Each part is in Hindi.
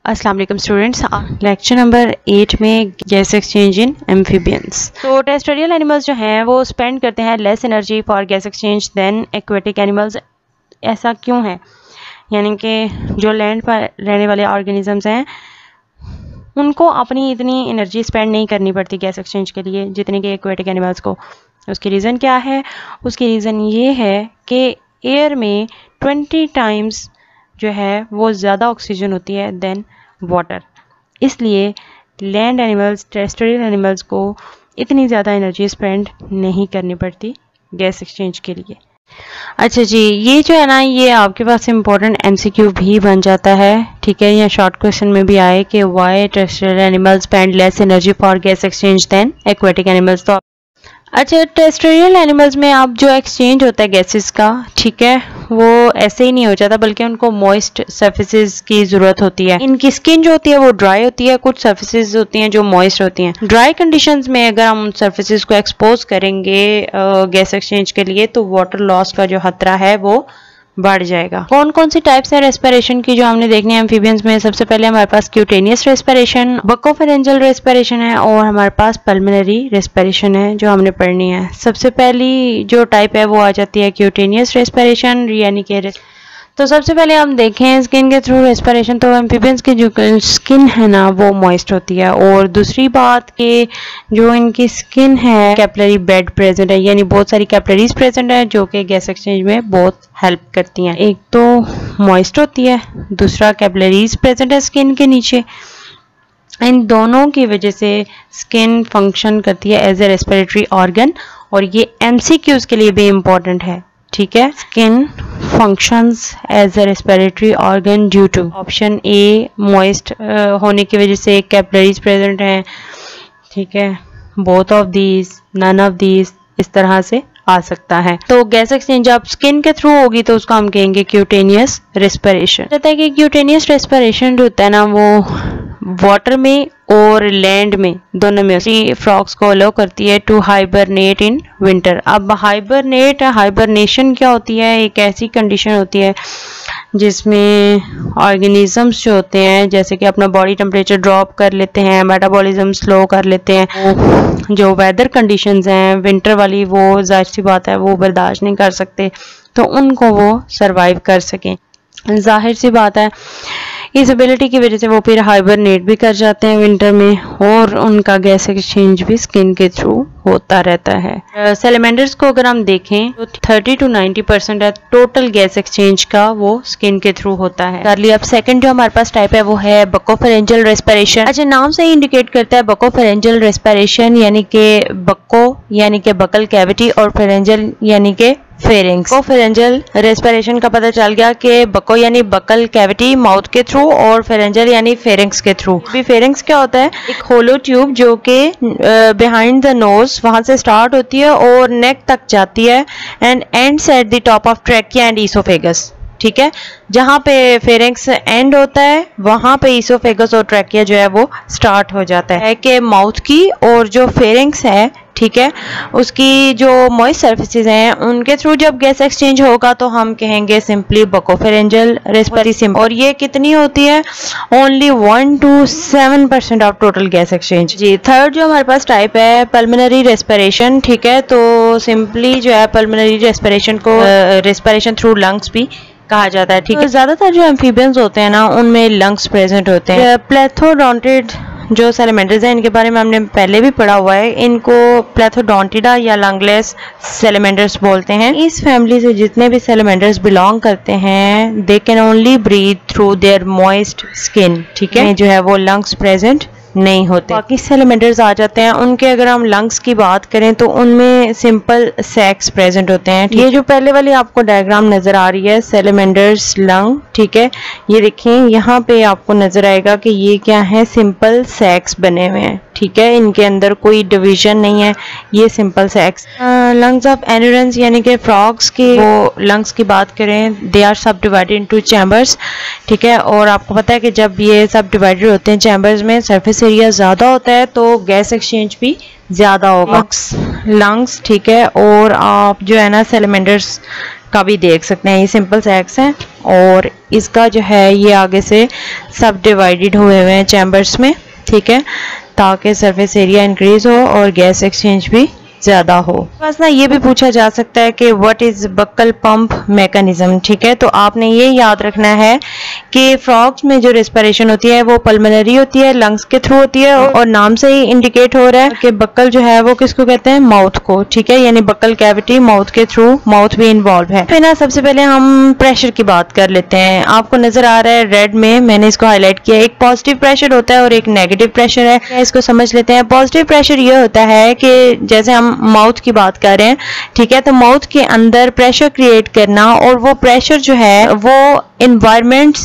अस्सलाम वालेकुम स्टूडेंट्स, लेक्चर नंबर 8 में गैस एक्सचेंज इन एम्फीबियंस। तो टेरेस्ट्रियल एनिमल्स जो हैं वो स्पेंड करते हैं less energy for gas exchange than aquatic animals. ऐसा क्यों है? यानी कि जो लैंड पर रहने वाले ऑर्गेनिजम्स हैं उनको अपनी इतनी एनर्जी स्पेंड नहीं करनी पड़ती गैस एक्सचेंज के लिए जितनी कि एक्वेटिक एनिमल्स को। उसकी रीज़न क्या है? उसकी रीज़न ये है कि एयर में 20 टाइम्स जो है वो ज़्यादा ऑक्सीजन होती है देन वाटर, इसलिए लैंड एनिमल्स, टेरेस्ट्रियल एनिमल्स को इतनी ज़्यादा एनर्जी स्पेंड नहीं करनी पड़ती गैस एक्सचेंज के लिए। अच्छा जी, ये जो है ना, ये आपके पास इम्पोर्टेंट एमसीक्यू भी बन जाता है, ठीक है। या शॉर्ट क्वेश्चन में भी आए कि why terrestrial animals spend less energy for gas exchange than aquatic animals. तो अच्छा, टेरेस्ट्रियल एनिमल्स में अब जो एक्सचेंज होता है गैसेस का, ठीक है, वो ऐसे ही नहीं हो जाता, बल्कि उनको मॉइस्ट सरफेसेस की ज़रूरत होती है। इनकी स्किन जो होती है वो ड्राई होती है, कुछ सरफेसेस होती हैं जो मॉइस्ट होती हैं। ड्राई कंडीशंस में अगर हम सरफेसेस को एक्सपोज करेंगे गैस एक्सचेंज के लिए तो वाटर लॉस का जो खतरा है वो बढ़ जाएगा। कौन कौन सी टाइप्स है रेस्पिरेशन की जो हमने देखनी है एम्फीबियंस में? सबसे पहले हमारे पास क्यूटेनियस रेस्पिरेशन, बकोफेरेंजियल रेस्पिरेशन है, और हमारे पास पल्मोनरी रेस्पिरेशन है जो हमने पढ़नी है। सबसे पहली जो टाइप है वो आ जाती है क्यूटेनियस रेस्पिरेशन, यानी कि तो सबसे पहले हम देखें स्किन के थ्रू रेस्पिरेशन। तो एम्फीबियंस की जो स्किन है ना वो मॉइस्ट होती है, और दूसरी बात कि जो इनकी स्किन है कैपिलरी बेड प्रेजेंट है, यानी बहुत सारी कैपिलरीज प्रेजेंट है जो कि गैस एक्सचेंज में बहुत हेल्प करती हैं। एक तो मॉइस्ट होती है, दूसरा कैपिलरीज प्रेजेंट है स्किन के नीचे। इन दोनों की वजह से स्किन फंक्शन करती है एज ए रेस्पिरेटरी ऑर्गन, और ये एमसीक्यूज के लिए भी इम्पोर्टेंट है, ठीक है। Skin functions as a respiratory organ due to option A moist होने की वजह से कैपिलरीज प्रेजेंट हैं, ठीक है। both of these, none of these, इस तरह से आ सकता है। तो गैस एक्सचेंज जब स्किन के थ्रू होगी तो उसको हम कहेंगे क्यूटेनियस रेस्पिरेशन। कहता है कि क्यूटेनियस रेस्पिरेशन जो होता है ना वो वाटर में और लैंड में दोनों में फ्रॉग्स को अलो करती है टू हाइबरनेट इन विंटर। अब हाइबरनेशन क्या होती है? एक ऐसी कंडीशन होती है जिसमें ऑर्गेनिजम्स जो होते हैं जैसे कि अपना बॉडी टेम्परेचर ड्रॉप कर लेते हैं, मेटाबॉलिज्म स्लो कर लेते हैं। जो वेदर कंडीशंस हैं विंटर वाली, वो जाहिर सी बात है वो बर्दाश्त नहीं कर सकते, तो उनको वो सरवाइव कर सकें। जाहिर सी बात है इस एबिलिटी की वजह से वो फिर हाइबरनेट भी कर जाते हैं विंटर में, और उनका गैस एक्सचेंज भी स्किन के थ्रू होता रहता है। सैलमेंडर्स को अगर हम देखें तो 30 to 90% है टोटल गैस एक्सचेंज का वो स्किन के थ्रू होता है। कर लिया। अब सेकंड जो हमारे पास टाइप है वो है बकोफेरेंजियल रेस्पिरेशन। अच्छा, नाम से ही इंडिकेट करता है बकोफेरेंजियल रेस्पिरेशन, यानी कि बको यानी कि बकल कैविटी, और फेरेंजियल यानी कि फेरिंग्स। बकोफेरेंजियल रेस्पिरेशन का पता चल गया कि बको यानी बकल कैविटी माउथ के थ्रू, और फेरेंजियल यानी फेरिंग्स के थ्रू। भी फेरिंग्स क्या होता है? एक होलो ट्यूब जो कि बिहाइंड द नोज वहां से स्टार्ट होती है और नेक तक जाती है, and ends at the top of trachea and oesophagus, ठीक है। जहां पे फेरिंग्स एंड होता है वहां पे ईसोफेगस और ट्रैकिया जो है वो स्टार्ट हो जाता है कि माउथ की, और जो फेरिंग्स है, ठीक है, उसकी जो मॉइस्ट सर्फेसिस हैं उनके थ्रू जब गैस एक्सचेंज होगा तो हम कहेंगे सिंपली बकोफेरेंजियल रेस्पिरेशन। और ये कितनी होती है? Only 1 to 7% of total gas exchange. जी, थर्ड जो हमारे पास टाइप है पल्मोनरी रेस्पिरेशन, ठीक है। तो सिंपली जो है पल्मोनरी रेस्पिरेशन को रेस्पिरेशन थ्रू लंग्स भी कहा जाता है, ठीक है। ज्यादातर जो एम्फीबियंस होते हैं ना उनमें लंग्स प्रेजेंट होते हैं। प्लेथोडोंटिड जो सैलमेंडर्स हैं इनके बारे में हमने पहले भी पढ़ा हुआ है, इनको प्लेथोडोंटिडा या लंगलेस सैलमेंडर्स बोलते हैं। इस फैमिली से जितने भी सैलमेंडर्स बिलोंग करते हैं they can only breathe through their moist skin, ठीक है, जो है वो लंग्स प्रेजेंट नहीं होते। बाकी सैलमेंडर्स आ जाते हैं, उनके अगर हम लंग्स की बात करें तो उनमें सिंपल सैक्स प्रेजेंट होते हैं। ये जो पहले वाली आपको डायग्राम नजर आ रही है सैलमेंडर्स लंग, ठीक है, ये देखें यहाँ पे आपको नजर आएगा कि ये क्या है, सिंपल सैक्स बने हुए हैं, ठीक है। इनके अंदर कोई डिवीजन नहीं है, ये सिंपल सैक्स। लंग्स ऑफ एंडोरेंस यानी कि फ्रॉग्स की वो लंग्स की बात करें, दे आर सब डिवाइडेड इनटू चैम्बर्स, ठीक है। और आपको पता है कि जब ये सब डिवाइडेड होते हैं चैम्बर्स में, सरफेस एरिया ज़्यादा होता है तो गैस एक्सचेंज भी ज़्यादा होगा। लंग्स, ठीक है, और आप जो है ना सैलमेंडर्स का भी देख सकते हैं, ये सिंपल सैक्स हैं और इसका जो है ये आगे से सब डिवाइडेड हुए हुए हैं चैम्बर्स में, ठीक है, ताकि सरफेस एरिया इंक्रीज हो और गैस एक्सचेंज भी ज़्यादा हो। बस ना ये भी पूछा जा सकता है कि what is buccal pump mechanism, ठीक है, तो आपने ये याद रखना है कि फ्रॉग्स में जो रेस्पिरेशन होती है वो पल्मोनरी होती है, लंग्स के थ्रू होती है और नाम से ही इंडिकेट हो रहा है कि बक्कल जो है वो किसको कहते हैं, माउथ को, ठीक है, यानी बक्कल कैविटी माउथ के थ्रू, माउथ भी इन्वॉल्व है। फिर ना सबसे पहले हम प्रेशर की बात कर लेते हैं। आपको नजर आ रहा है रेड में, मैंने इसको हाईलाइट किया, एक पॉजिटिव प्रेशर होता है और एक नेगेटिव प्रेशर है। इसको समझ लेते हैं। पॉजिटिव प्रेशर ये होता है कि जैसे हम माउथ की बात कर रहे हैं, ठीक है, तो माउथ के अंदर प्रेशर क्रिएट करना और वो प्रेशर जो है वो एनवायरनमेंट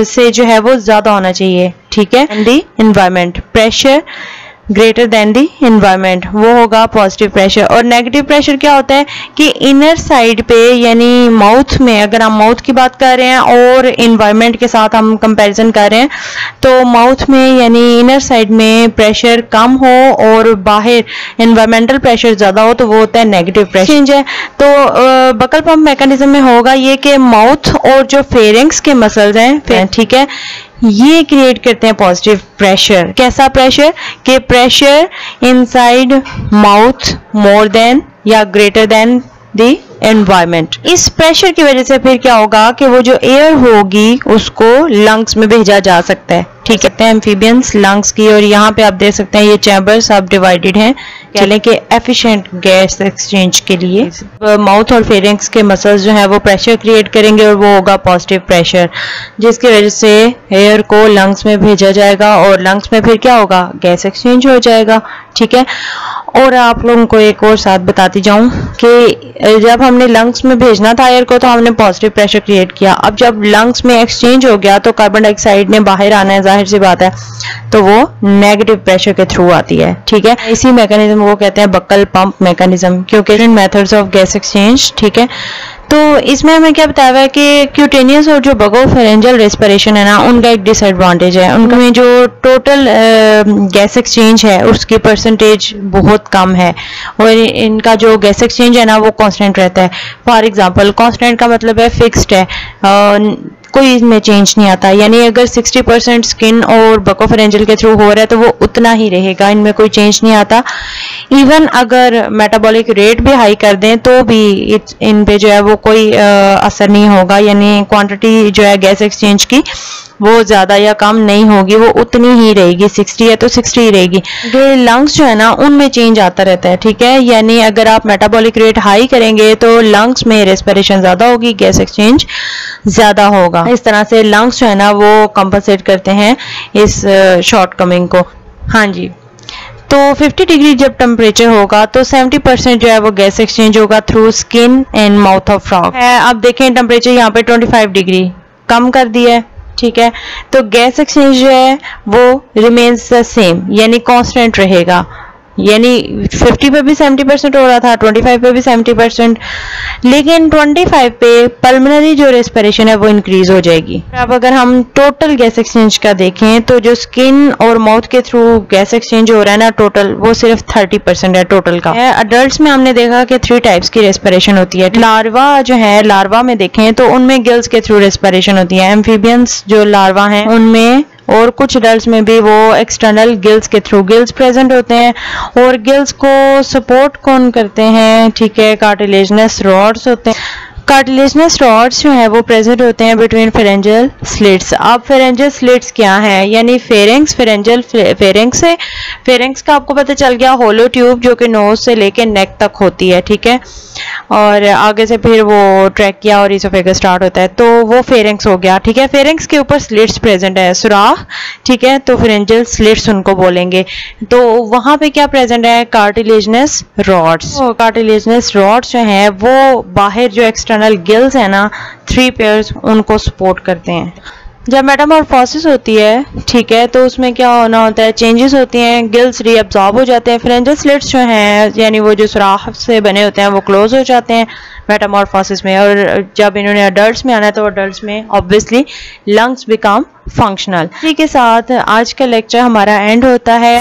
से जो है वो ज्यादा होना चाहिए, ठीक है, दी एनवायरनमेंट प्रेशर ग्रेटर देन दी एनवायरनमेंट, वो होगा पॉजिटिव प्रेशर। और नेगेटिव प्रेशर क्या होता है कि इनर साइड पे यानी माउथ में, अगर हम माउथ की बात कर रहे हैं और एनवायरनमेंट के साथ हम कंपैरिजन कर रहे हैं, तो माउथ में यानी इनर साइड में प्रेशर कम हो और बाहर एनवायरमेंटल प्रेशर ज़्यादा हो तो वो होता है नेगेटिव प्रेशर चेंज है। तो बकल पंप मैकेनिज्म में होगा ये कि माउथ और जो फेरिंग्स के मसल्स हैं, ठीक है, ये क्रिएट करते हैं पॉजिटिव प्रेशर। कैसा प्रेशर कि pressure inside mouth more than या ग्रेटर देन द एनवायरनमेंट। इस प्रेशर की वजह से फिर क्या होगा कि वो जो एयर होगी उसको लंग्स में भेजा जा सकता है, ठीक है, एम्फीबियंस लंग्स की। और यहाँ पे आप देख सकते हैं ये चैम्बर्स सब डिवाइडेड हैं, कह लें कि एफिशिएंट गैस एक्सचेंज के लिए माउथ और फेरिंग्स के मसल्स जो है वो प्रेशर क्रिएट करेंगे और वो होगा पॉजिटिव प्रेशर, जिसकी वजह से एयर को लंग्स में भेजा जाएगा और लंग्स में फिर क्या होगा, गैस एक्सचेंज हो जाएगा, ठीक है। और आप लोगों को एक और साथ बताती जाऊं कि जब हमने लंग्स में भेजना था एयर को तो हमने पॉजिटिव प्रेशर क्रिएट किया। अब जब लंग्स में एक्सचेंज हो गया तो कार्बन डाइऑक्साइड ने बाहर आना है, जाहिर सी बात है, तो वो नेगेटिव प्रेशर के थ्रू आती है, ठीक है। इसी मैकेनिज्म को कहते हैं बक्कल पंप मैकेनिज्म, क्योंकि different methods of gas exchange, ठीक है। तो इसमें हमें क्या बताया हुआ है कि क्यूटेनियस और जो बगोफेरेंजियल रेस्पिरेशन है ना, उनका एक डिसएडवांटेज है, उनमें जो टोटल गैस एक्सचेंज है उसकी परसेंटेज बहुत कम है और इनका जो गैस एक्सचेंज है ना वो कांस्टेंट रहता है। फॉर एग्जांपल कांस्टेंट का मतलब है फिक्स्ड है, कोई इसमें चेंज नहीं आता, यानी अगर 60% स्किन और बकोफेरेंजियल के थ्रू हो रहा है तो वो उतना ही रहेगा, इनमें कोई चेंज नहीं आता। इवन अगर मेटाबॉलिक रेट भी हाई कर दें तो भी इन पे जो है वो कोई असर नहीं होगा, यानी क्वांटिटी जो है गैस एक्सचेंज की वो ज़्यादा या कम नहीं होगी, वो उतनी ही रहेगी, 60 है तो 60 ही रहेगी। ये लंग्स जो है ना उनमें चेंज आता रहता है, ठीक है, यानी अगर आप मेटाबॉलिक रेट हाई करेंगे तो लंग्स में रेस्पिरेशन ज़्यादा होगी, गैस एक्सचेंज ज़्यादा होगा। इस तरह से लंग्स जो है ना वो कंपनसेट करते हैं इस शॉर्टकमिंग को। हाँ जी, तो 50 डिग्री जब टेम्परेचर होगा तो 70% जो है वो गैस एक्सचेंज होगा through skin and mouth of frog है। अब देखें टेम्परेचर यहाँ पे 25 डिग्री कम कर दिया है, ठीक है, तो गैस एक्सचेंज जो है वो रिमेन्स द सेम, यानी कांस्टेंट रहेगा, यानी 50 पे भी 70% हो रहा था, 25 पे भी 70%, लेकिन 25 पे पल्मोनरी जो रेस्पिरेशन है वो इंक्रीज हो जाएगी। अब अगर हम टोटल गैस एक्सचेंज का देखें तो जो स्किन और माउथ के थ्रू गैस एक्सचेंज हो रहा है ना टोटल, वो सिर्फ 30% है टोटल का। अडल्ट्स में हमने देखा कि 3 टाइप्स की रेस्पिरेशन होती है। लार्वा जो है, लार्वा में देखें तो उनमें गिल्स के थ्रू रेस्पिरेशन होती है। एम्फीबियंस जो लार्वा हैं उनमें और कुछ अडल्ट्स में भी वो एक्सटर्नल गिल्स के थ्रू, गिल्स प्रेजेंट होते हैं और गिल्स को सपोर्ट कौन करते हैं, ठीक है, कार्टिलेजनस रॉड्स होते हैं। कार्टिलेजनस रॉड्स जो है वो प्रेजेंट होते हैं बिटवीन फेरेंजियल स्लिट्स। अब फेरेंजियल स्लिट्स क्या है, यानी फेरिंग्स, फेरेंजियल फेरिंग्स है, फेरिंग्स का आपको पता चल गया होलो ट्यूब जो कि नोज से लेके नेक तक होती है, ठीक है, और आगे से फिर वो ट्रैकिया और इसोफेगस स्टार्ट होता है, तो वो फेरिंग्स हो गया, ठीक है। फेरिंग्स के ऊपर स्लिट्स प्रेजेंट है, सुराख, ठीक है, तो फेरेंजियल स्लिट्स उनको बोलेंगे। तो वहां पे क्या प्रेजेंट है, कार्टिलेजनस रॉड्स। कार्टिलेजनस रॉड्स जो है वो बाहर जो एक्सटर्नल गिल्स है ना, 3 पेयर्स, उनको सपोर्ट करते हैं। जब मेटामॉर्फोसिस होती है, ठीक है, तो उसमें क्या होना होता है, चेंजेस होती हैं, गिल्स रीअब्जॉर्ब हो जाते हैं, फ्रेंजल स्लिट्स जो हैं यानी वो जो सुराख से बने होते हैं वो क्लोज हो जाते हैं मेटामॉर्फोसिस में। और जब इन्होंने अडल्ट्स में आना है तो अडल्ट्स में ऑब्वियसली लंग्स बिकम फंक्शनल। इसी के साथ आज का लेक्चर हमारा एंड होता है।